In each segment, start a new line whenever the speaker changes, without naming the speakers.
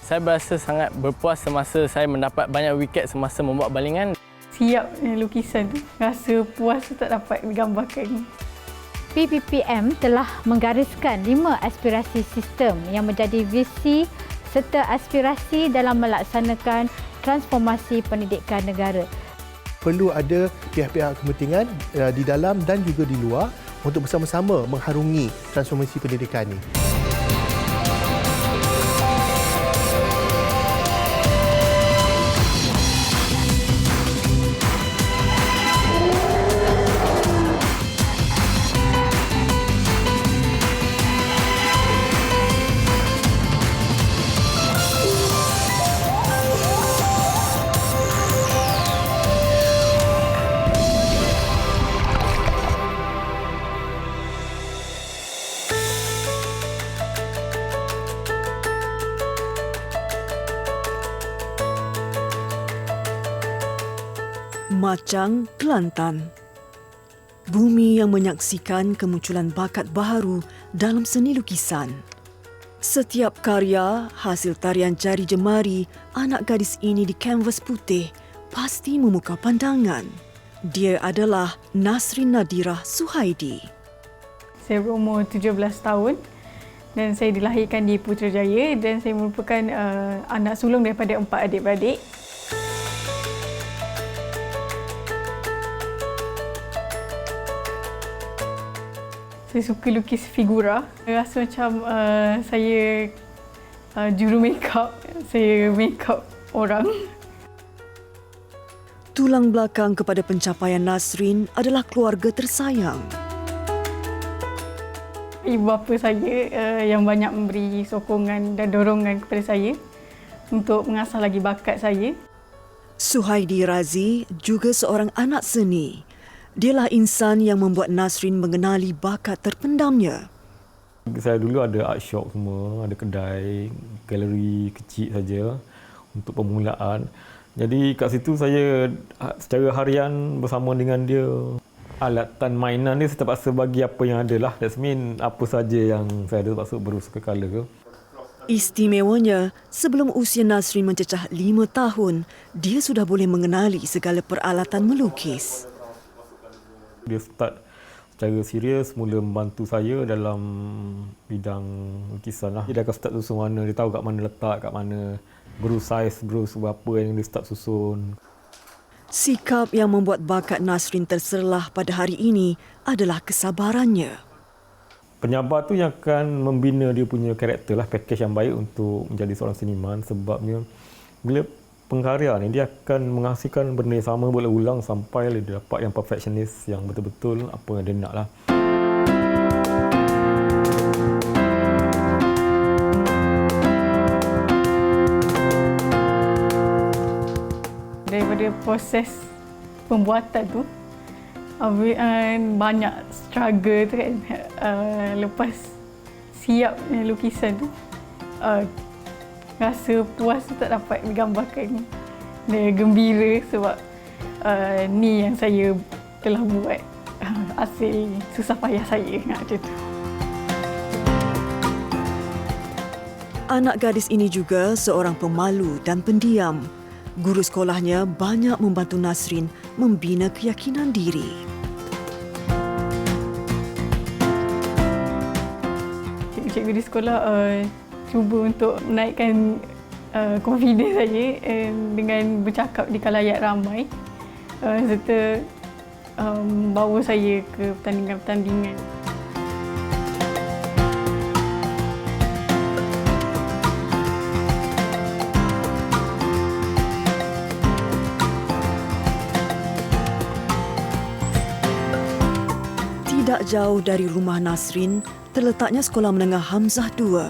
Saya berasa sangat berpuas semasa saya mendapat banyak wiket semasa membuat balingan.
Siap lukisan tu, rasa puas tak dapat digambarkan.
PPPM telah menggariskan 5 aspirasi sistem yang menjadi visi serta aspirasi dalam melaksanakan transformasi pendidikan negara.
Perlu ada pihak-pihak kepentingan di dalam dan juga di luar untuk bersama-sama mengharungi transformasi pendidikan ini.
Macang Kelantan. Bumi yang menyaksikan kemunculan bakat baharu dalam seni lukisan. Setiap karya hasil tarian jari jemari anak gadis ini di kanvas putih pasti memukau pandangan. Dia adalah Nasrin Nadirah Suhaidi.
Saya berumur 17 tahun dan saya dilahirkan di Putrajaya dan saya merupakan anak sulung daripada 4 adik-beradik. Saya suka lukis figura. Rasa macam saya juru make-up. Saya make-up orang.
Tulang belakang kepada pencapaian Nasrin adalah keluarga tersayang.
Ibu bapa saya yang banyak memberi sokongan dan dorongan kepada saya untuk mengasah lagi bakat saya.
Suhaidi Razi juga seorang anak seni. Dialah insan yang membuat Nasrin mengenali bakat terpendamnya.
Saya dulu ada art shop semua, ada kedai, galeri kecil saja untuk permulaan. Jadi kat situ saya secara harian bersama dengan dia. Alatan mainan dia saya terpaksa bagi apa yang ada lah. That's mean apa saja yang saya ada terpaksa berusah color ke.
Istimewanya, sebelum usia Nasrin mencecah 5 tahun, dia sudah boleh mengenali segala peralatan melukis.
Dia start secara serius mula membantu saya dalam bidang lukisan lah. Dia akan start susun warna, dia tahu kat mana letak, kat mana brush size, brush berapa yang dia start susun.
Sikap yang membuat bakat Nasrin terserlah pada hari ini adalah kesabarannya.
Penyabar tu yang akan membina dia punya karakter lah, package yang baik untuk menjadi seorang seniman sebabnya bila pengkarya ni dia akan menghasilkan benda yang sama berulang sampai dia dapat yang perfectionist yang betul-betul apa yang dia nak lah.
Daripada proses pembuatan tu banyak struggle tu kan. Lepas siap lukisan tu rasa puas tu tak dapat digambarkan. Dia gembira sebab ni yang saya telah buat. Hasil susah payah saya macam tu.
Anak gadis ini juga seorang pemalu dan pendiam. Guru sekolahnya banyak membantu Nasrin membina keyakinan diri.
Cikgu-cikgu di sekolah cuba untuk menaikkan confidence saya dengan bercakap di khalayak ramai serta bawa saya ke pertandingan-pertandingan.
Tidak jauh dari rumah Nasrin terletaknya Sekolah Menengah Hamzah II.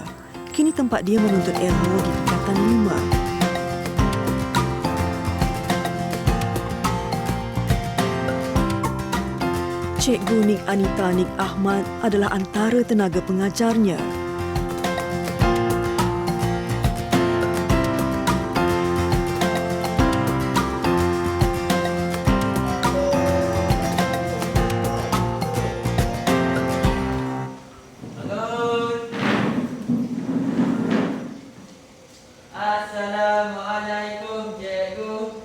Kini tempat dia menuntut ilmu di tingkatan 5. Cikgu Nik Anita Nik Ahmad adalah antara tenaga pengajarnya.
Assalamualaikum cikgu.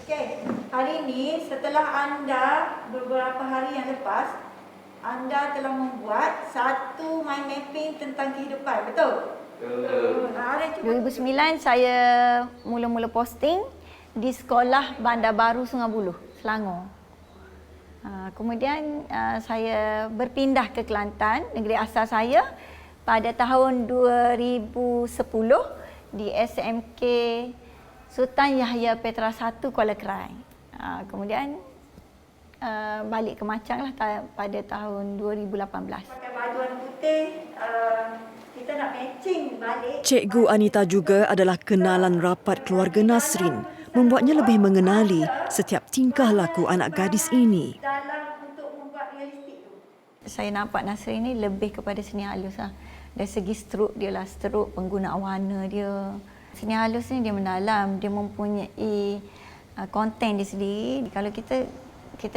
Okey, hari ini setelah anda beberapa hari yang lepas, anda telah membuat satu mind mapping tentang kehidupan, betul? Betul. 2009 saya mula-mula posting di sekolah Bandar Baru Sungai Buloh, Selangor. Kemudian saya berpindah ke Kelantan, negeri asal saya, pada tahun 2010 di SMK Sultan Yahya Petra 1 Kuala Krai. Kemudian balik ke Machang lah pada tahun 2018. Pakai baju warna putih, kita nak matching balik.
Cikgu Anita juga adalah kenalan rapat keluarga Nasrin, membuatnya lebih mengenali setiap tingkah laku anak gadis ini.
Dalam untuk membuat realistik tu.
Saya nampak Nasrin ni lebih kepada seni halus lah. Dari segi strok dia lah, strok penggunaan warna dia. Seni halus ni dia mendalam, dia mempunyai konten dia sendiri. Kalau kita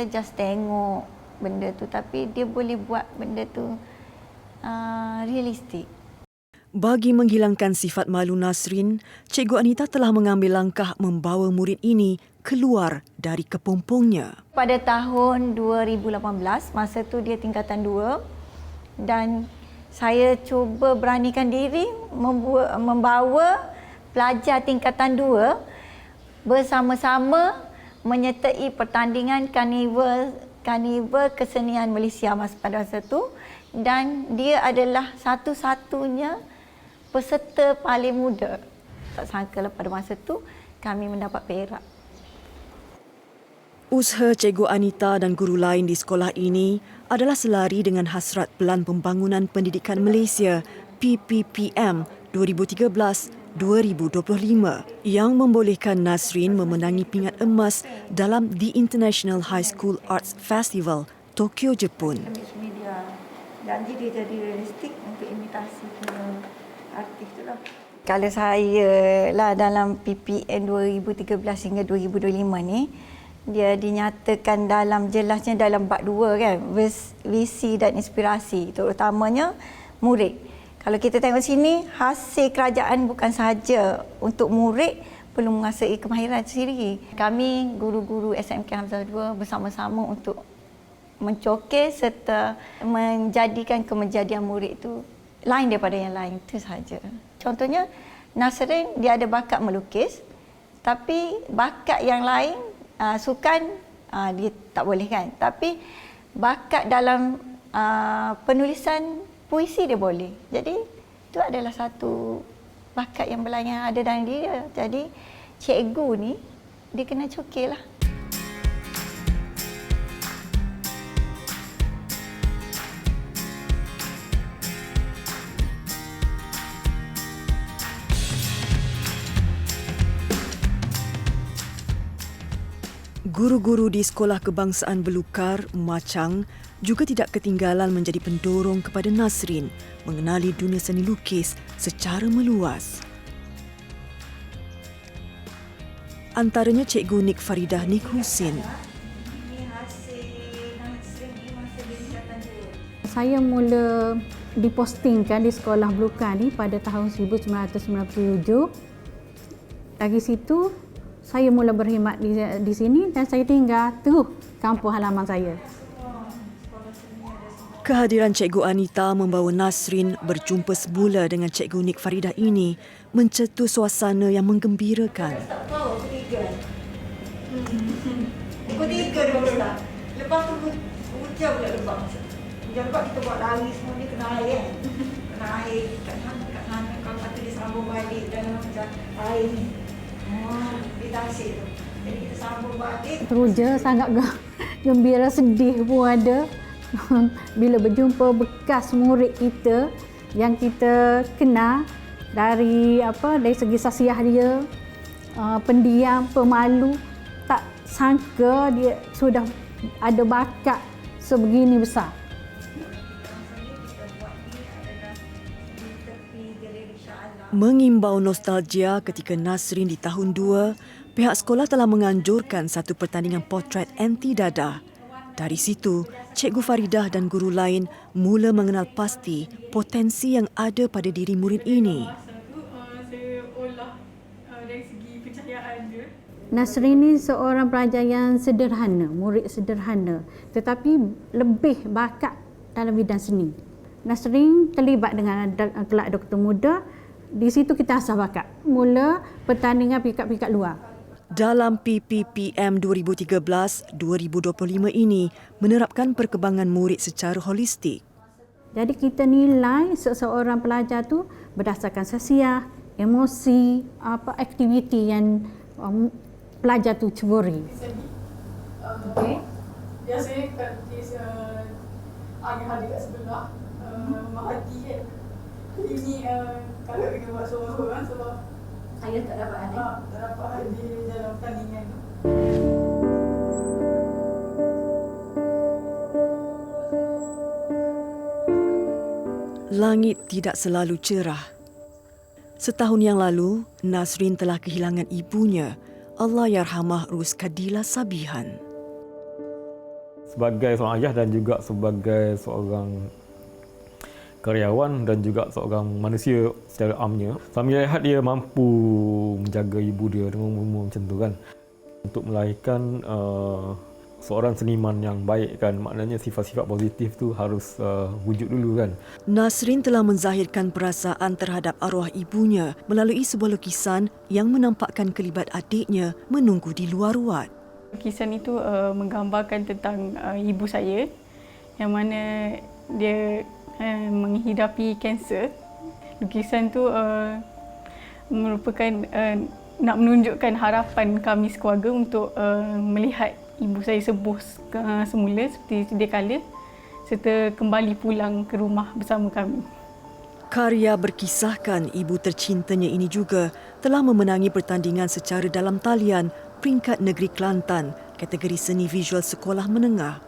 just tengok benda tu, tapi dia boleh buat benda tu realistik.
Bagi menghilangkan sifat malu Nasrin, Cikgu Anita telah mengambil langkah membawa murid ini keluar dari kepompongnya.
Pada tahun 2018, masa tu dia tingkatan 2 dan saya cuba beranikan diri membawa pelajar tingkatan 2 bersama-sama menyertai pertandingan karnival kesenian Malaysia pada masa itu, dan dia adalah satu-satunya peserta paling muda. Tak sangka pada masa itu kami mendapat perak.
Usaha Cikgu Anita dan guru lain di sekolah ini adalah selari dengan hasrat Pelan Pembangunan Pendidikan Malaysia PPPM 2013-2025 yang membolehkan Nasrin memenangi pingat emas dalam The International High School Arts Festival, Tokyo, Jepun.
Mix media. Janji dia jadi realistik untuk imitasi punya artis tu lah.
Kalau saya lah dalam PPM 2013 hingga 2025 ni, dia dinyatakan jelasnya dalam bab 2 kan, visi dan inspirasi, terutamanya murid. Kalau kita tengok sini, hasil kerajaan bukan sahaja untuk murid perlu menguasai kemahiran sendiri. Kami guru-guru SMK Hamzah 2 bersama-sama untuk mencokis serta menjadikan kemejadian murid itu lain daripada yang lain, itu sahaja. Contohnya, Nasrin dia ada bakat melukis, tapi bakat yang lain, sukan dia tak boleh kan. Tapi bakat dalam penulisan puisi dia boleh. Jadi itu adalah satu bakat yang berlain yang ada dalam dia. Jadi cikgu ni dia kena cokil lah.
Guru-guru di Sekolah Kebangsaan Belukar, Machang juga tidak ketinggalan menjadi pendorong kepada Nasrin mengenali dunia seni lukis secara meluas. Antaranya Cikgu Nik Faridah Nik Husin.
Saya mula dipostingkan di Sekolah Belukar ni pada tahun 1997. Dari situ saya mula berkhidmat di sini dan saya tinggal terus kampung halaman saya.
Kehadiran Cikgu Anita membawa Nasrin berjumpa semula dengan Cikgu Nik Faridah ini mencetus suasana yang menggembirakan.
Pukul 3 dia mula. Lepas tu hujan pula lepas. Hujan lepas kita buat lari semua ni kena air kan. Kena air kat sana. Kalau kata dia sambung balik dalam macam air ni. Dia tasik tu. Jadi kita sambung balik.
Teruja sangat gembira, sedih pun ada. Bila berjumpa bekas murid kita yang kita kenal dari segi sasiah dia, pendiam, pemalu, tak sangka dia sudah ada bakat sebegini besar.
Mengimbau nostalgia ketika Nasrin di tahun 2, pihak sekolah telah menganjurkan satu pertandingan potret anti dadah Dari situ, Cikgu Faridah dan guru lain mula mengenal pasti potensi yang ada pada diri murid ini.
Nasrin ni seorang pelajar yang sederhana, murid sederhana, tetapi lebih bakat dalam bidang seni. Nasrin terlibat dengan kelab doktor muda, di situ kita asah bakat. Mula pertandingan pikat-pikat luar.
Dalam PPPM 2013-2025 ini menerapkan perkembangan murid secara holistik.
Jadi kita nilai seseorang pelajar tu berdasarkan sesiah, emosi, apa aktiviti yang pelajar tu ceburi.
Okey. Biasanya kat kes ayah dekat sebelah Mahati kan. Ini kalau kita buat seorang-seorang sebab ayah tak dapat hadir. Tak dapat hadir dalam pertandingan tu.
Langit tidak selalu cerah. Setahun yang lalu, Nasrin telah kehilangan ibunya, Allahyarhamah Rus Kadila Sabihan.
Sebagai seorang ayah dan juga sebagai seorang karyawan dan juga seorang manusia secara amnya, saya melihat dia mampu menjaga ibu dia dengan umur macam tu kan. Untuk melahirkan seorang seniman yang baik kan, maknanya sifat-sifat positif tu harus wujud dulu kan.
Nasrin telah menzahirkan perasaan terhadap arwah ibunya melalui sebuah lukisan yang menampakkan kelibat adiknya menunggu di luar wad.
Lukisan itu menggambarkan tentang ibu saya yang mana dia menghidapi kanser. Lukisan tu merupakan nak menunjukkan harapan kami sekeluarga untuk melihat ibu saya sembuh semula seperti sedia kala serta kembali pulang ke rumah bersama kami.
Karya berkisahkan ibu tercintanya ini juga telah memenangi pertandingan secara dalam talian peringkat negeri Kelantan kategori seni visual sekolah menengah.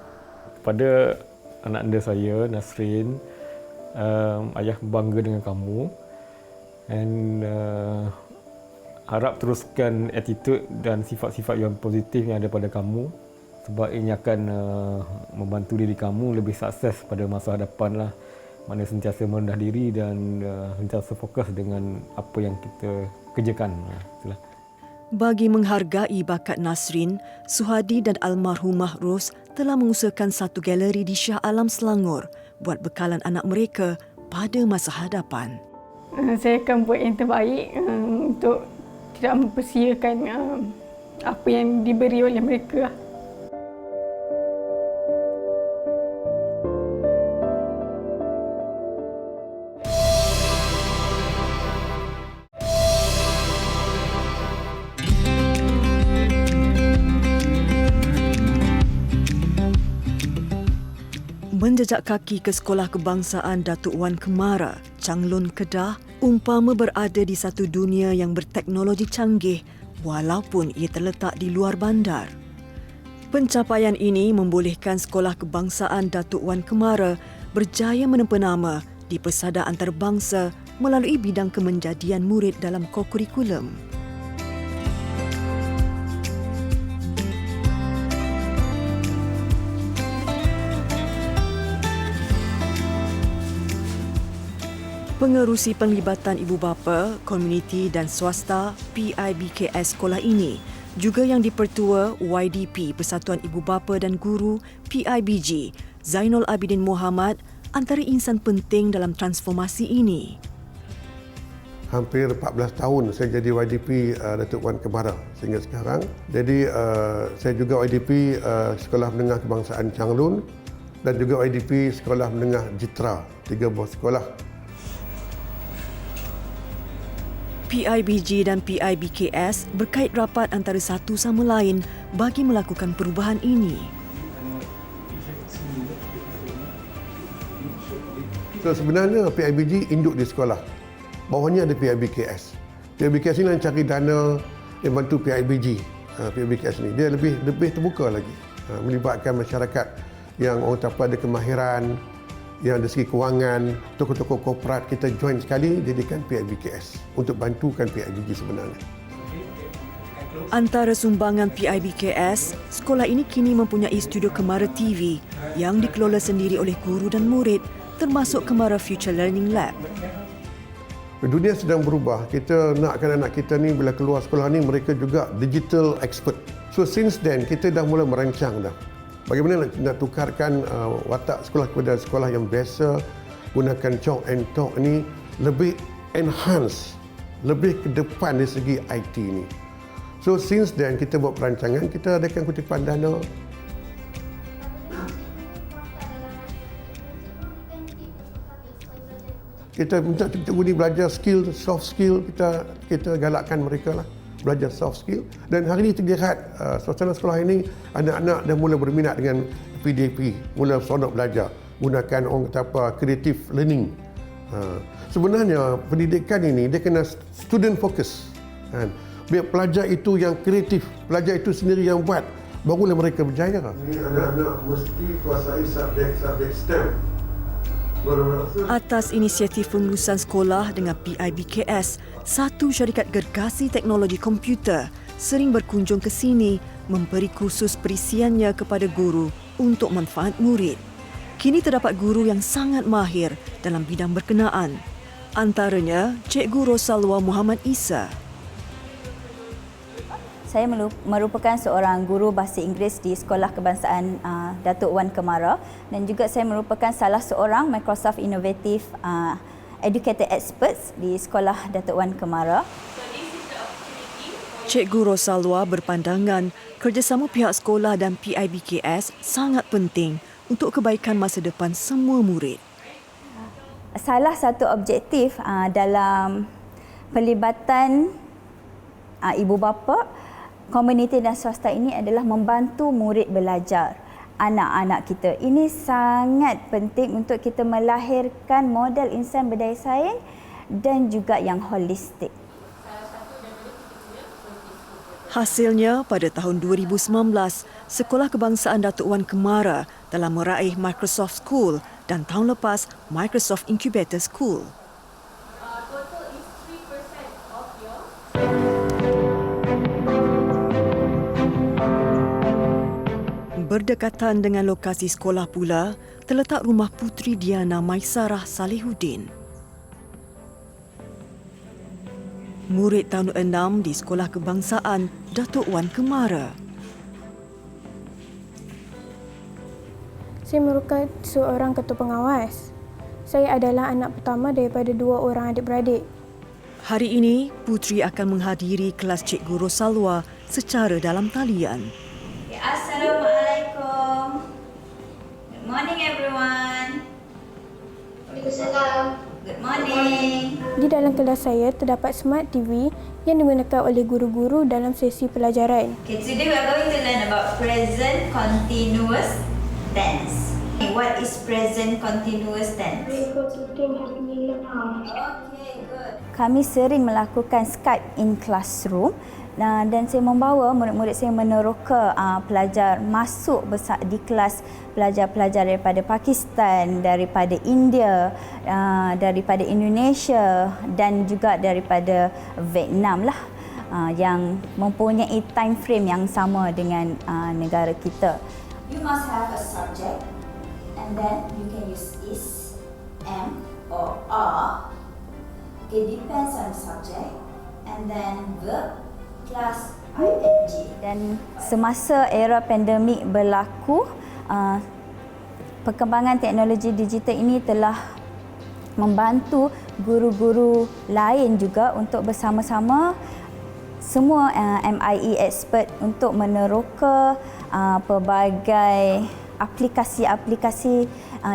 Kepada anak anda saya, Nasrin, ayah bangga dengan kamu dan harap teruskan attitude dan sifat-sifat yang positif yang ada pada kamu sebab ini akan membantu diri kamu lebih sukses pada masa hadapan lah. Mana sentiasa merendah diri dan sentiasa fokus dengan apa yang kita kerjakan. Itulah.
Bagi menghargai bakat Nasrin, Suhadi dan almarhumah Ros telah mengusahakan satu galeri di Shah Alam Selangor buat bekalan anak mereka pada masa hadapan.
Saya akan buat yang terbaik untuk tidak mempersiakan apa yang diberi oleh mereka.
Menjejak kaki ke Sekolah Kebangsaan Datuk Wan Kemara, Changlun, Kedah, umpama berada di satu dunia yang berteknologi canggih walaupun ia terletak di luar bandar. Pencapaian ini membolehkan Sekolah Kebangsaan Datuk Wan Kemara berjaya menempa nama di persada antarabangsa melalui bidang kemenjadian murid dalam kokurikulum. Pengerusi penglibatan ibu bapa, komuniti dan swasta PIBKS sekolah ini juga yang dipertua YDP Persatuan Ibu Bapa dan Guru PIBG Zainul Abidin Muhammad antara insan penting dalam transformasi ini.
Hampir 14 tahun saya jadi YDP Datuk Wan Kemara sehingga sekarang. Jadi saya juga YDP Sekolah Menengah Kebangsaan Changlun dan juga YDP Sekolah Menengah Jitra, 3 buah sekolah.
PIBG dan PIBKS berkait rapat antara satu sama lain bagi melakukan perubahan ini.
So, sebenarnya PIBG induk di sekolah. Bawahnya ada PIBKS. PIBKS ini yang cari dana yang bantu PIBG. PIBKS ini dia lebih terbuka lagi. Melibatkan masyarakat yang orang tak ada kemahiran, yang dari segi kewangan, tokoh-tokoh korporat kita join sekali jadikan PIBKS untuk bantukan PIBG sebenarnya.
Antara sumbangan PIBKS, sekolah ini kini mempunyai studio Kemara TV yang dikelola sendiri oleh guru dan murid, termasuk Kemara Future Learning Lab.
Dunia sedang berubah. Kita nakkan anak kita ni bila keluar sekolah ni mereka juga digital expert. So since then kita dah mula merancang dah. Bagaimana nak tukarkan watak sekolah kepada sekolah yang biasa, gunakan chalk and talk ni lebih enhance, lebih ke depan dari segi IT ni. So since then kita buat perancangan, kita adakan kutipan dana. Kita minta cikgu ni belajar skill, soft skill, kita galakkan mereka lah belajar soft skill. Dan hari ini terlihat suasana sekolah ini anak-anak dah mula berminat dengan PDP, mula seronok belajar gunakan orang kata apa, creative learning. Sebenarnya pendidikan ini dia kena student focus. Biar pelajar itu yang kreatif, pelajar itu sendiri yang buat, barulah mereka berjaya. Ini anak-anak mesti kuasai subjek-subjek STEM.
Atas inisiatif pengurusan sekolah dengan PIBKS, satu syarikat gergasi teknologi komputer sering berkunjung ke sini memberi kursus perisiannya kepada guru untuk manfaat murid. Kini terdapat guru yang sangat mahir dalam bidang berkenaan. Antaranya Cikgu Rosalwa Muhammad Isa.
Saya merupakan seorang guru bahasa Inggeris di Sekolah Kebangsaan Datuk Wan Kemara dan juga saya merupakan salah seorang Microsoft Innovative Educator Experts di Sekolah Datuk Wan Kemara.
Cikgu Rosalwa berpandangan kerjasama pihak sekolah dan PIBKS sangat penting untuk kebaikan masa depan semua murid.
Salah satu objektif dalam pelibatan ibu bapa komuniti dan swasta ini adalah membantu murid belajar, anak-anak kita. Ini sangat penting untuk kita melahirkan model insan berdaya saing dan juga yang holistik.
Hasilnya, pada tahun 2019, Sekolah Kebangsaan Datuk Wan Kemara telah meraih Microsoft School dan tahun lepas Microsoft Incubator School. Berdekatan dengan lokasi sekolah pula, terletak rumah Puteri Diana Maisarah Salihuddin. Murid tahun 6 di Sekolah Kebangsaan Datuk Wan Kemara.
Saya merupakan seorang ketua pengawas. Saya adalah anak pertama daripada 2 orang adik-beradik.
Hari ini, Puteri akan menghadiri kelas Cikgu Rosalwa secara dalam talian.
Assalamualaikum. Good morning everyone.
Waalaikumsalam.
Good morning.
Di dalam kelas saya terdapat smart TV yang digunakan oleh guru-guru dalam sesi pelajaran.
Okay, today we are going to learn about present continuous tense. Okay, what is present continuous tense? Okay, good. Kami sering melakukan Skype in classroom. Dan saya membawa murid-murid saya meneroka pelajar masuk di kelas pelajar-pelajar daripada Pakistan, daripada India, daripada Indonesia dan juga daripada Vietnam lah, yang mempunyai time frame yang sama dengan negara kita. You must have a subject and then you can use is, am or are. It depends on the subject and then verb plus ing. Dan semasa era pandemik berlaku, perkembangan teknologi digital ini telah membantu guru-guru lain juga untuk bersama-sama semua MIE expert untuk meneroka pelbagai aplikasi-aplikasi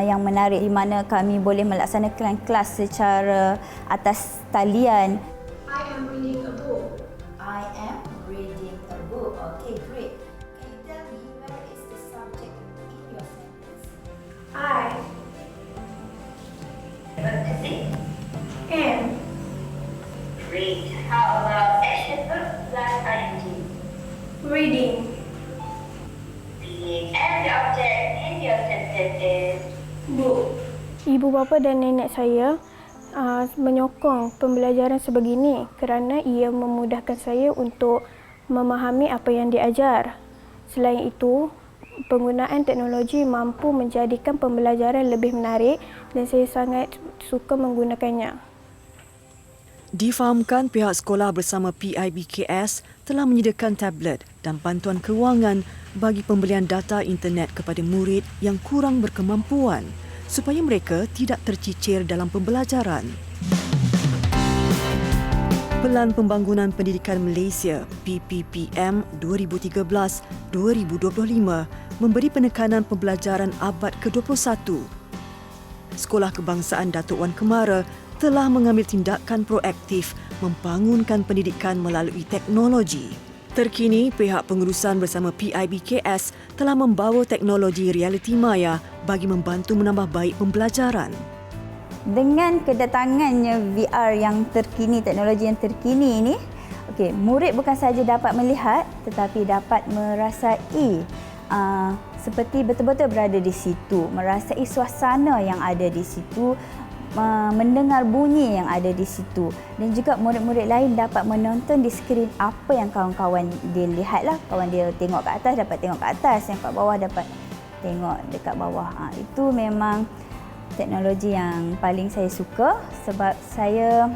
yang menarik di mana kami boleh melaksanakan kelas secara atas talian.
I am reading a book.
I am reading a book. Okay, great. Can you tell me where is the subject in your sentence?
I
What is it?
am
Great. How about action verb plus ing?
reading.
And the object in your sentence is
Book. Ibu bapa dan nenek saya menyokong pembelajaran sebegini kerana ia memudahkan saya untuk
memahami apa yang diajar. Selain itu, penggunaan teknologi mampu menjadikan pembelajaran lebih menarik dan saya sangat suka menggunakannya.
Difahamkan pihak sekolah bersama PIBKS telah menyediakan tablet dan bantuan kewangan bagi pembelian data internet kepada murid yang kurang berkemampuan supaya mereka tidak tercicir dalam pembelajaran. Pelan Pembangunan Pendidikan Malaysia PPPM 2013-2025 memberi penekanan pembelajaran abad ke-21. Sekolah Kebangsaan Datuk Wan Kemara telah mengambil tindakan proaktif membangunkan pendidikan melalui teknologi. Terkini, pihak pengurusan bersama PIBKS telah membawa teknologi realiti maya bagi membantu menambah baik pembelajaran.
Dengan kedatangannya VR yang terkini, teknologi yang terkini ini, murid bukan sahaja dapat melihat tetapi dapat merasai seperti betul-betul berada di situ, merasai suasana yang ada di situ, mendengar bunyi yang ada di situ, dan juga murid-murid lain dapat menonton di skrin apa yang kawan-kawan dia lihatlah. Kawan dia tengok ke atas dapat tengok ke atas, yang kat bawah dapat tengok dekat bawah. Itu memang teknologi yang paling saya suka sebab saya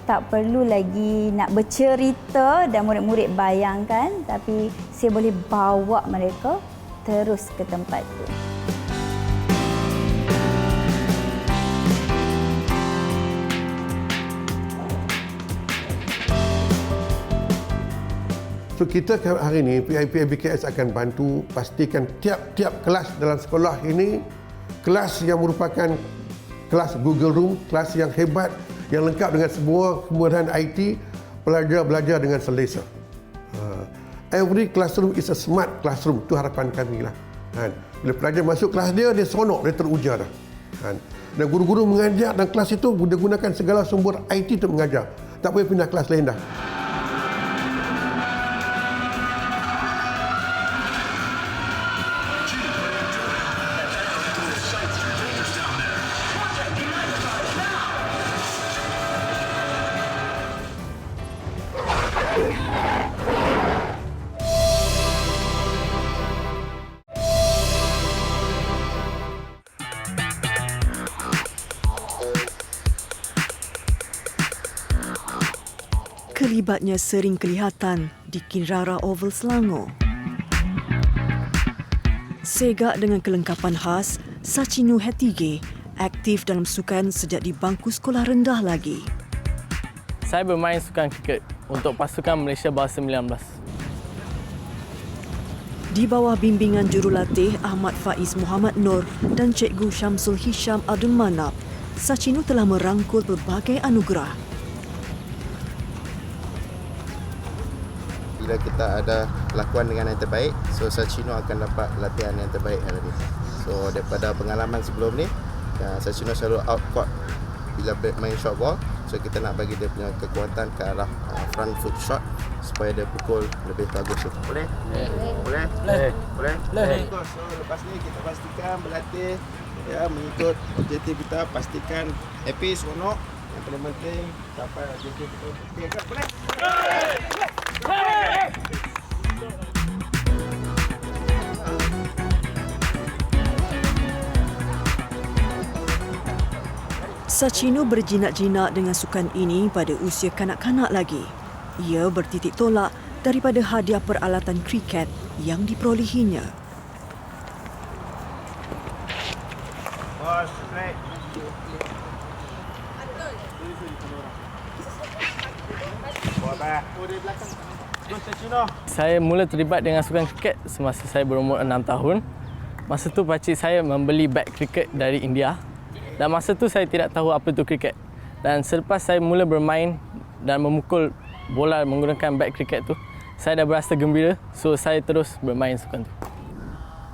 tak perlu lagi nak bercerita dan murid-murid bayangkan, tapi saya boleh bawa mereka terus ke tempat itu.
So kita hari ini PIBKS akan bantu pastikan tiap-tiap kelas dalam sekolah ini kelas yang merupakan kelas Google Room, kelas yang hebat, yang lengkap dengan semua kemudahan IT, pelajar belajar dengan selesa. Every classroom is a smart classroom, itu harapan kami lah. Bila pelajar masuk kelas dia seronok, dia teruja dah. Dan guru-guru mengajar dalam kelas itu gunakan segala sumber IT untuk mengajar. Tak boleh pindah kelas lain dah.
Kelibatnya sering kelihatan di Kinrara Oval Selangor. Segak dengan kelengkapan khas, Sachino Hetige aktif dalam sukan sejak di bangku sekolah rendah lagi.
Saya bermain sukan kriket untuk pasukan Malaysia bawah 19.
Di bawah bimbingan jurulatih Ahmad Faiz Muhammad Nur dan Cikgu Syamsul Hisham Abdul Manap, Sachino telah merangkul berbagai anugerah.
Bila kita ada lakuan dengan yang terbaik, so Sachino akan dapat latihan yang terbaik hari ini. So daripada pengalaman sebelum ni, Sachino selalu out court bila main short ball. So kita nak bagi dia punya kekuatan ke arah front foot shot supaya dia pukul lebih bagus. Boleh? Boleh? Boleh. So lepas ni kita pastikan berlatih ya, mengikut objektif kita, pastikan happy, seronok. Yang paling penting capai objektif kita. Okey, boleh?
Sachino berjinak-jinak dengan sukan ini pada usia kanak-kanak lagi. Ia bertitik tolak daripada hadiah peralatan kriket yang diperolehinya.
Bos, straight.
Saya mula terlibat dengan sukan kriket semasa saya berumur 6 tahun. Masa tu pakcik saya membeli bat kriket dari India. Dan masa tu saya tidak tahu apa itu kriket. Dan selepas saya mula bermain dan memukul bola menggunakan bat kriket tu, saya dah berasa gembira. So saya terus bermain sukan tu.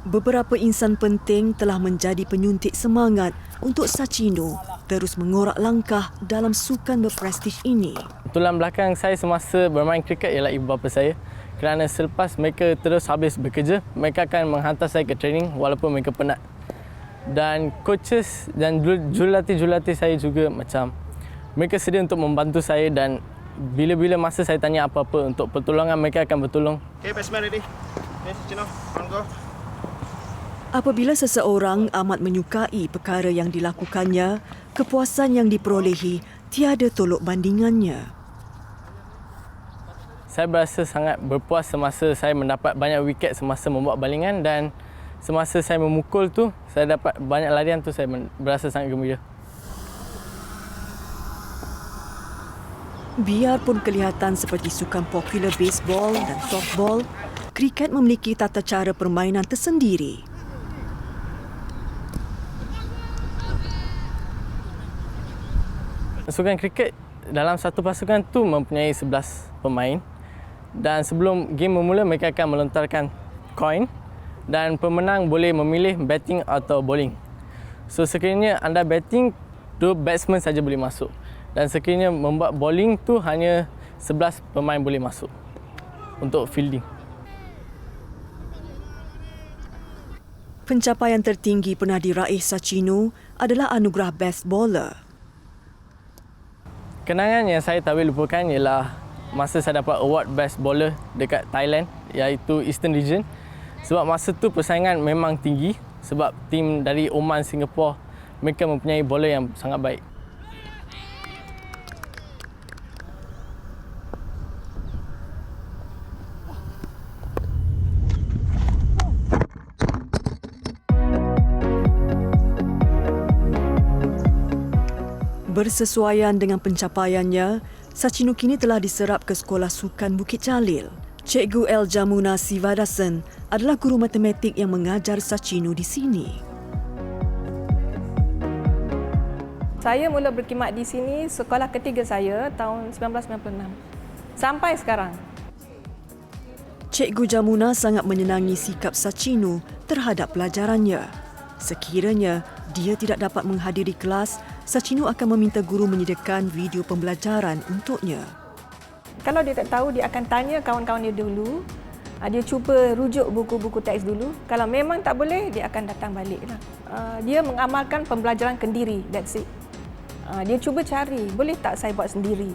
Beberapa insan penting telah menjadi penyuntik semangat untuk Sachino terus mengorak langkah dalam sukan berprestij ini.
Tulang belakang saya semasa bermain kriket ialah ibu bapa saya. Kerana selepas mereka terus habis bekerja, mereka akan menghantar saya ke training walaupun mereka penat. Dan coaches dan jurulatih-jurulatih saya juga macam mereka sedia untuk membantu saya dan bila-bila masa saya tanya apa-apa untuk pertolongan, mereka akan bertolong.
Okay, batsman ready. Okay, Sacino, on go.
Apabila seseorang amat menyukai perkara yang dilakukannya, kepuasan yang diperolehi tiada tolok bandingannya.
Saya berasa sangat berpuas semasa saya mendapat banyak wiket semasa membuat balingan, dan semasa saya memukul tu, saya dapat banyak larian tu, saya berasa sangat gembira.
Biarpun kelihatan seperti sukan popular baseball dan softball, kriket memiliki tata cara permainan tersendiri.
Sukan kriket dalam satu pasukan tu mempunyai 11 pemain, dan sebelum game bermula mereka akan melontarkan koin dan pemenang boleh memilih batting atau bowling. So sekiranya anda batting, 2 batsman saja boleh masuk, dan sekiranya membuat bowling tu hanya 11 pemain boleh masuk untuk fielding.
Pencapaian tertinggi pernah diraih Sacino adalah anugerah Best Bowler.
Kenangan yang saya tak boleh lupakan ialah masa saya dapat award Best Bowler dekat Thailand, iaitu Eastern Region. Sebab masa tu persaingan memang tinggi, sebab tim dari Oman, Singapura, mereka mempunyai bowler yang sangat baik.
Bersesuaian dengan pencapaiannya, Sacino kini telah diserap ke Sekolah Sukan Bukit Jalil. Cikgu L. Jamuna Sivadasan adalah guru matematik yang mengajar Sacino di sini.
Saya mula berkhidmat di sini sekolah ketiga saya tahun 1996 sampai sekarang.
Cikgu Jamuna sangat menyenangi sikap Sacino terhadap pelajarannya. Sekiranya dia tidak dapat menghadiri kelas, Sacino akan meminta guru menyediakan video pembelajaran untuknya.
Kalau dia tak tahu, dia akan tanya kawan-kawan dia dulu. Dia cuba rujuk buku-buku teks dulu. Kalau memang tak boleh, dia akan datang balik. Dia mengamalkan pembelajaran kendiri, that's it. Dia cuba cari, boleh tak saya buat sendiri.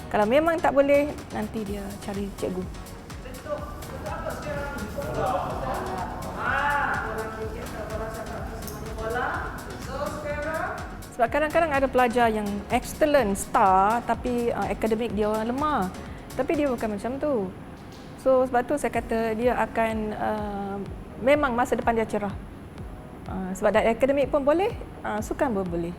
Kalau memang tak boleh, nanti dia cari cikgu. Sebab kadang-kadang ada pelajar yang excellent, star, tapi akademik dia orang lemah. Tapi dia bukan macam tu. So sebab tu saya kata dia akan memang masa depan dia cerah. Sebab dari akademik pun boleh, sukan pun boleh.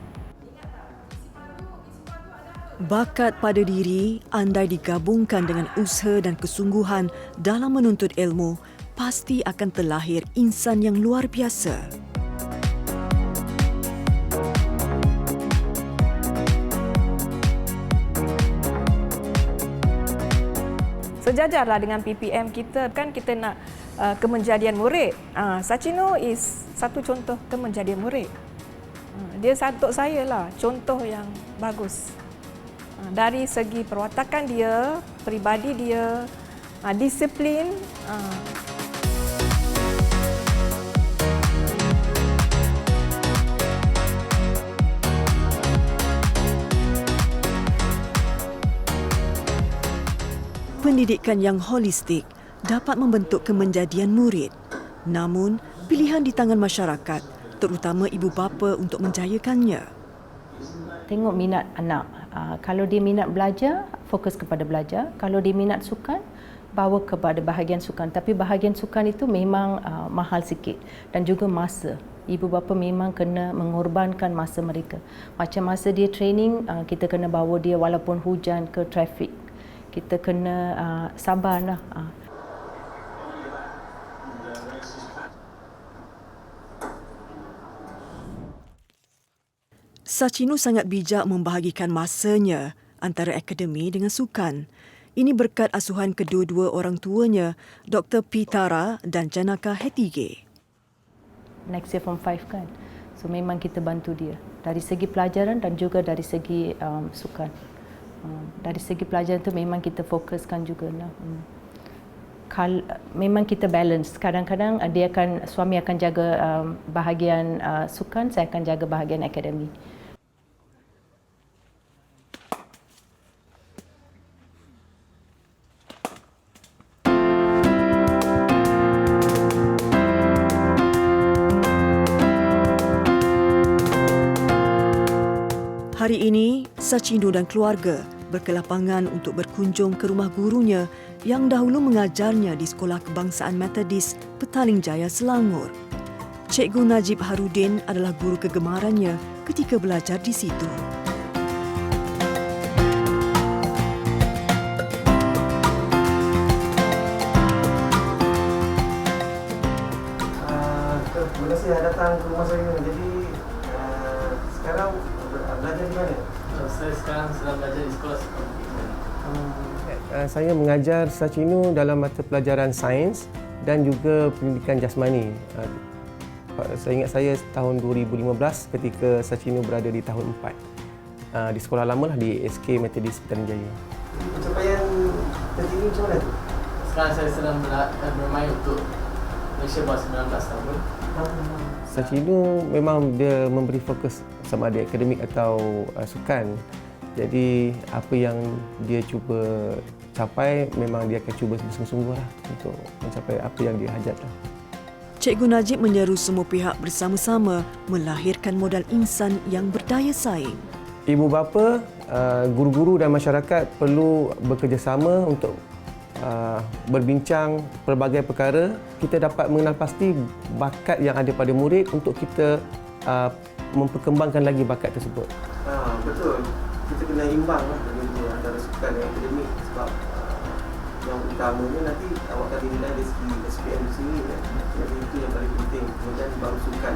Bakat pada diri andai digabungkan dengan usaha dan kesungguhan dalam menuntut ilmu, pasti akan terlahir insan yang luar biasa.
Sejajarlah dengan PPM kita, kan kita nak kemenjadian murid. Sacino is satu contoh kemenjadian murid. Dia untuk saya lah contoh yang bagus. Dari segi perwatakan dia, peribadi dia, disiplin.
Pendidikan yang holistik dapat membentuk kemenjadian murid. Namun, pilihan di tangan masyarakat, terutama ibu bapa untuk menjayakannya.
Tengok minat anak. Kalau dia minat belajar, fokus kepada belajar. Kalau dia minat sukan, bawa kepada bahagian sukan. Tapi bahagian sukan itu memang mahal sikit dan juga masa. Ibu bapa memang kena mengorbankan masa mereka. Macam masa dia training, kita kena bawa dia walaupun hujan ke trafik. Kita kena sabarlah.
Sacino sangat bijak membahagikan masanya antara akademi dengan sukan. Ini berkat asuhan kedua-dua orang tuanya, Dr. Pitara dan Janaka Hetige.
Next year form 5 kan. So memang kita bantu dia dari segi pelajaran dan juga dari segi sukan. Dari segi pelajaran tu memang kita fokuskan juga lah. Memang kita balance. Kadang-kadang suami akan jaga bahagian sukan, saya akan jaga bahagian akademi.
Hari ini, Sachino dan keluarga berkelapangan untuk berkunjung ke rumah gurunya yang dahulu mengajarnya di Sekolah Kebangsaan Metodis Petaling Jaya, Selangor. Cikgu Najib Harudin adalah guru kegemarannya ketika belajar di situ.
Terima kasih datang ke rumah saya. Jadi sekarang belajar di mana?
Saya sekarang sedang belajar di sekolah seperti ini.
Saya mengajar Sachino dalam mata pelajaran sains dan juga pendidikan jasmani. Saya ingat saya tahun 2015 ketika Sachino berada di tahun 4 di sekolah lama lah, di SK Metodis Petaling Jaya.
Pencapaian tertinggi macam mana tu?
Sekarang saya sedang bermain untuk Malaysia bawah 19 tahun.
Sachino memang dia memberi fokus sama ada akademik atau sukan. Jadi apa yang dia cuba capai memang dia akan cuba bersungguh-sungguh lah untuk mencapai apa yang dia hajat lah.
Cikgu Najib menyeru semua pihak bersama-sama melahirkan modal insan yang berdaya saing.
Ibu bapa, guru-guru dan masyarakat perlu bekerjasama untuk berbincang pelbagai perkara. Kita dapat mengenal pasti bakat yang ada pada murid untuk kita memperkembangkan lagi bakat tersebut.
Betul. Kita kena imbang lah antara sukan dan akademik sebab yang utamanya nanti awak akan dinilai dari segi SPM di sini kan. Jadi itu yang paling penting. Kemudian baru sukan.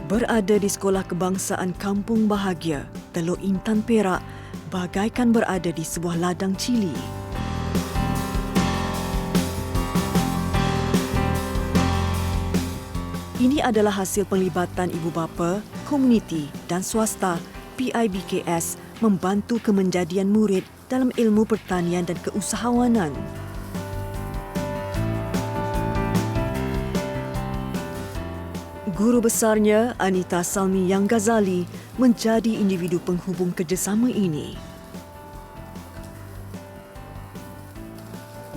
Berada di Sekolah Kebangsaan Kampung Bahagia, Teluk Intan Perak, bagaikan berada di sebuah ladang cili. Ini adalah hasil penglibatan ibu bapa, komuniti dan swasta PIBKS membantu kemenjadian murid dalam ilmu pertanian dan keusahawanan. Guru besarnya, Anita Salmi Yang Ghazali, menjadi individu penghubung kerjasama ini.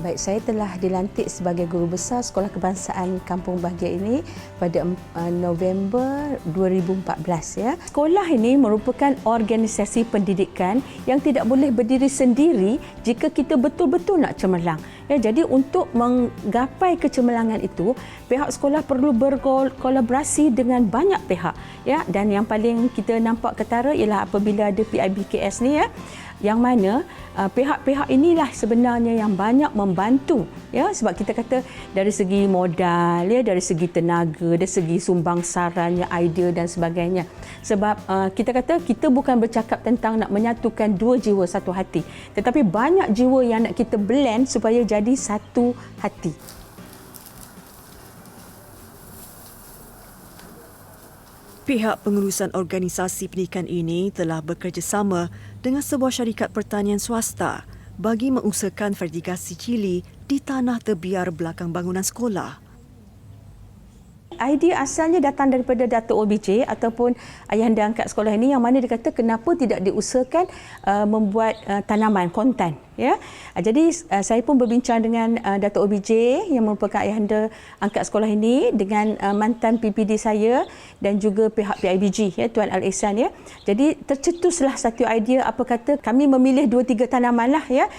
Baik, saya telah dilantik sebagai Guru Besar Sekolah Kebangsaan Kampung Bahagia ini pada November 2014. Ya. Sekolah ini merupakan organisasi pendidikan yang tidak boleh berdiri sendiri jika kita betul-betul nak cemerlang. Ya, jadi untuk menggapai kecemerlangan itu, pihak sekolah perlu berkolaborasi dengan banyak pihak. Ya, dan yang paling kita nampak ketara ialah apabila ada PIBKS ni, ya, yang mana pihak-pihak inilah sebenarnya yang banyak membantu, ya, sebab kita kata dari segi modal, ya, dari segi tenaga, dari segi sumbang sarannya, idea dan sebagainya. Sebab kita kata kita bukan bercakap tentang nak menyatukan dua jiwa satu hati, tetapi banyak jiwa yang nak kita blend supaya jadi satu hati.
Pihak pengurusan organisasi pendidikan ini telah bekerjasama dengan sebuah syarikat pertanian swasta bagi mengusahakan fertigasi cili di tanah terbiar belakang bangunan sekolah.
Idea asalnya datang daripada Datuk OBJ ataupun ayahanda angkat sekolah ini, yang mana dia kata kenapa tidak diusahakan membuat tanaman kontan. Ya? Jadi saya pun berbincang dengan Datuk OBJ yang merupakan ayahanda angkat sekolah ini dengan mantan PPD saya dan juga pihak PIBG, ya, Tuan Al-Ihsan. Ya. Jadi tercetuslah satu idea, apa kata kami memilih 2-3 tanaman lah. Ya.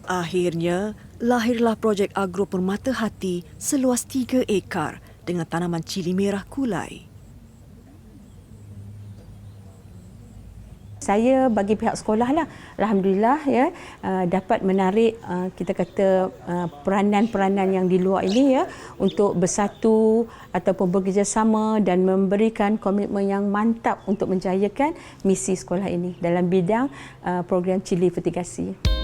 Akhirnya, lahirlah projek agro Permata Hati seluas 3 ekar dengan tanaman cili merah kulai.
Saya bagi pihak sekolah lah, alhamdulillah, ya, dapat menarik kita kata peranan-peranan yang di luar ini, ya, untuk bersatu ataupun bekerjasama dan memberikan komitmen yang mantap untuk menjayakan misi sekolah ini dalam bidang program cili fertigasi.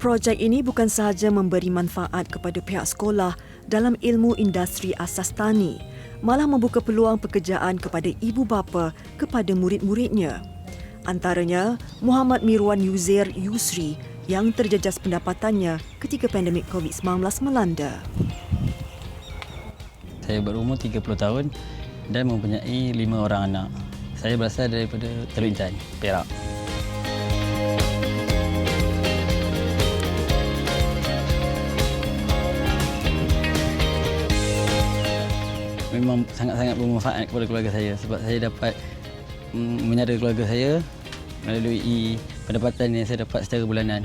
Projek ini bukan sahaja memberi manfaat kepada pihak sekolah dalam ilmu industri asas tani, malah membuka peluang pekerjaan kepada ibu bapa kepada murid-muridnya. Antaranya Muhammad Mirwan Yuzair Yusri yang terjejas pendapatannya ketika pandemik COVID-19 melanda.
Saya berumur 30 tahun dan mempunyai 5 orang anak. Saya berasal daripada Teluk Intan, Perak. Memang sangat-sangat bermanfaat kepada keluarga saya sebab saya dapat menyara keluarga saya melalui pendapatan yang saya dapat secara bulanan.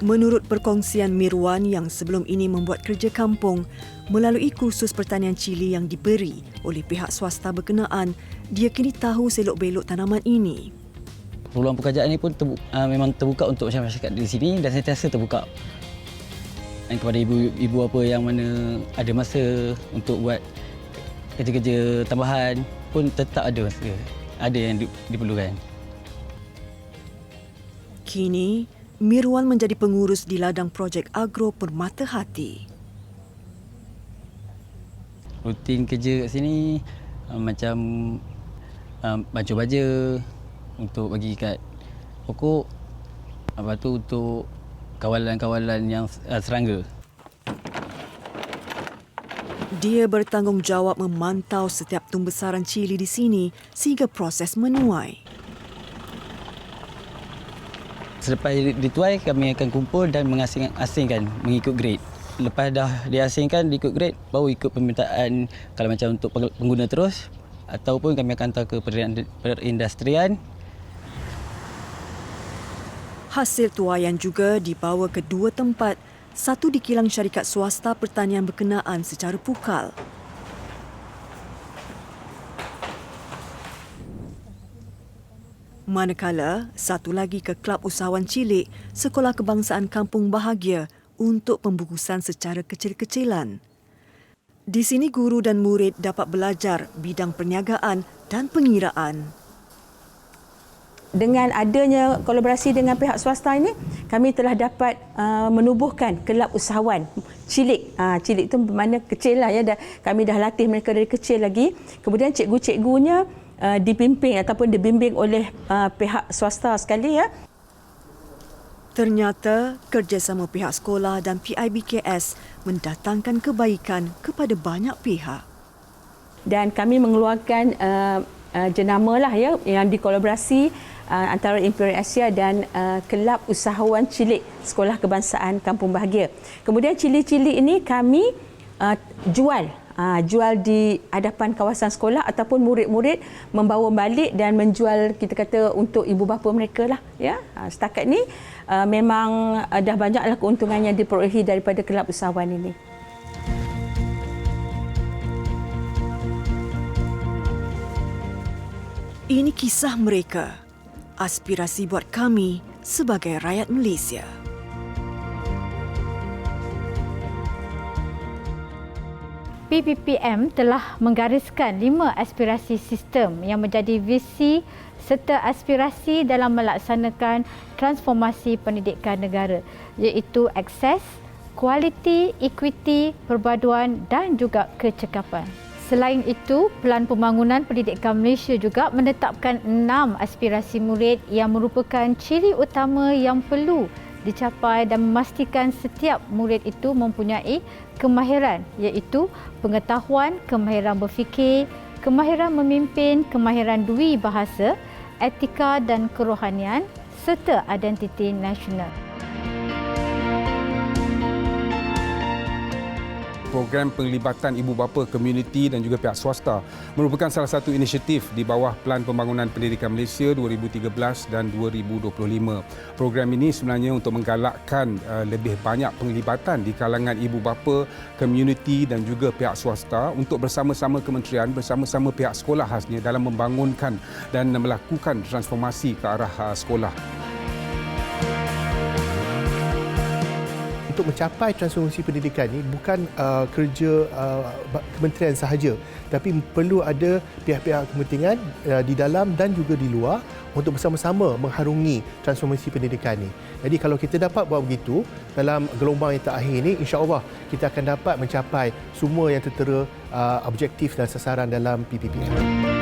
Menurut perkongsian Mirwan yang sebelum ini membuat kerja kampung melalui kursus pertanian cili yang diberi oleh pihak swasta berkenaan, dia kini tahu selok-belok tanaman ini.
Peluang pekerjaan ini pun memang terbuka untuk masyarakat di sini dan sentiasa terbuka. Dan kepada ibu-ibu apa yang mana ada masa untuk buat kerja-kerja tambahan pun tetap ada masa. Ada yang diperlukan.
Kini, Mirwan menjadi pengurus di ladang projek agro Permata Hati.
Rutin kerja kat sini macam baju baja untuk bagi kat pokok, lepas tu untuk kawalan-kawalan yang serangga.
Dia bertanggungjawab memantau setiap tumbesaran cili di sini sehingga proses menuai.
Selepas dituai, kami akan kumpul dan mengasing-asingkan mengikut grade. Lepas dah diasingkan diikut grade, baru ikut permintaan kalau macam untuk pengguna terus ataupun kami akan hantar ke perindustrian.
Hasil tuaian juga dibawa ke 2 tempat, satu di kilang syarikat swasta pertanian berkenaan secara pukal. Manakala satu lagi ke Kelab Usahawan Cilik Sekolah Kebangsaan Kampung Bahagia untuk pembungkusan secara kecil-kecilan. Di sini guru dan murid dapat belajar bidang perniagaan dan pengiraan.
Dengan adanya kolaborasi dengan pihak swasta ini, kami telah dapat menubuhkan Kelab Usahawan Cilik. Cilik itu bermakna kecil lah ya. Kami dah latih mereka dari kecil lagi. Kemudian cikgu-cikgunya dipimpin ataupun dibimbing oleh pihak swasta sekali ya.
Ternyata kerjasama pihak sekolah dan PIBKS mendatangkan kebaikan kepada banyak pihak.
Dan kami mengeluarkan jenama lah ya yang dikolaborasi antara Imperial Asia dan Kelab Usahawan Cilik Sekolah Kebangsaan Kampung Bahagia. Kemudian cili-cili ini kami jual di hadapan kawasan sekolah ataupun murid-murid membawa balik dan menjual, kita kata, untuk ibu bapa mereka lah ya. Setakat ni memang dah banyaklah keuntungan yang diperolehi daripada kelab usahawan ini.
Ini kisah mereka, aspirasi buat kami sebagai rakyat Malaysia.
PPPM telah menggariskan 5 aspirasi sistem yang menjadi visi serta aspirasi dalam melaksanakan transformasi pendidikan negara, iaitu akses, kualiti, equity, perpaduan dan juga kecekapan. Selain itu, Pelan Pembangunan Pendidikan Malaysia juga menetapkan 6 aspirasi murid yang merupakan ciri utama yang perlu dicapai dan memastikan setiap murid itu mempunyai kemahiran, iaitu pengetahuan, kemahiran berfikir, kemahiran memimpin, kemahiran dui bahasa, etika dan kerohanian serta identiti nasional.
Program penglibatan ibu bapa, komuniti dan juga pihak swasta merupakan salah satu inisiatif di bawah Pelan Pembangunan Pendidikan Malaysia 2013 dan 2025. Program ini sebenarnya untuk menggalakkan lebih banyak penglibatan di kalangan ibu bapa, komuniti dan juga pihak swasta untuk bersama-sama kementerian, bersama-sama pihak sekolah khasnya dalam membangunkan dan melakukan transformasi ke arah sekolah.
Untuk mencapai transformasi pendidikan ini bukan kerja kementerian sahaja, tapi perlu ada pihak-pihak kepentingan di dalam dan juga di luar untuk bersama-sama mengharungi transformasi pendidikan ini. Jadi kalau kita dapat buat begitu dalam gelombang yang terakhir ini, insya-Allah kita akan dapat mencapai semua yang tertera objektif dan sasaran dalam PPPM.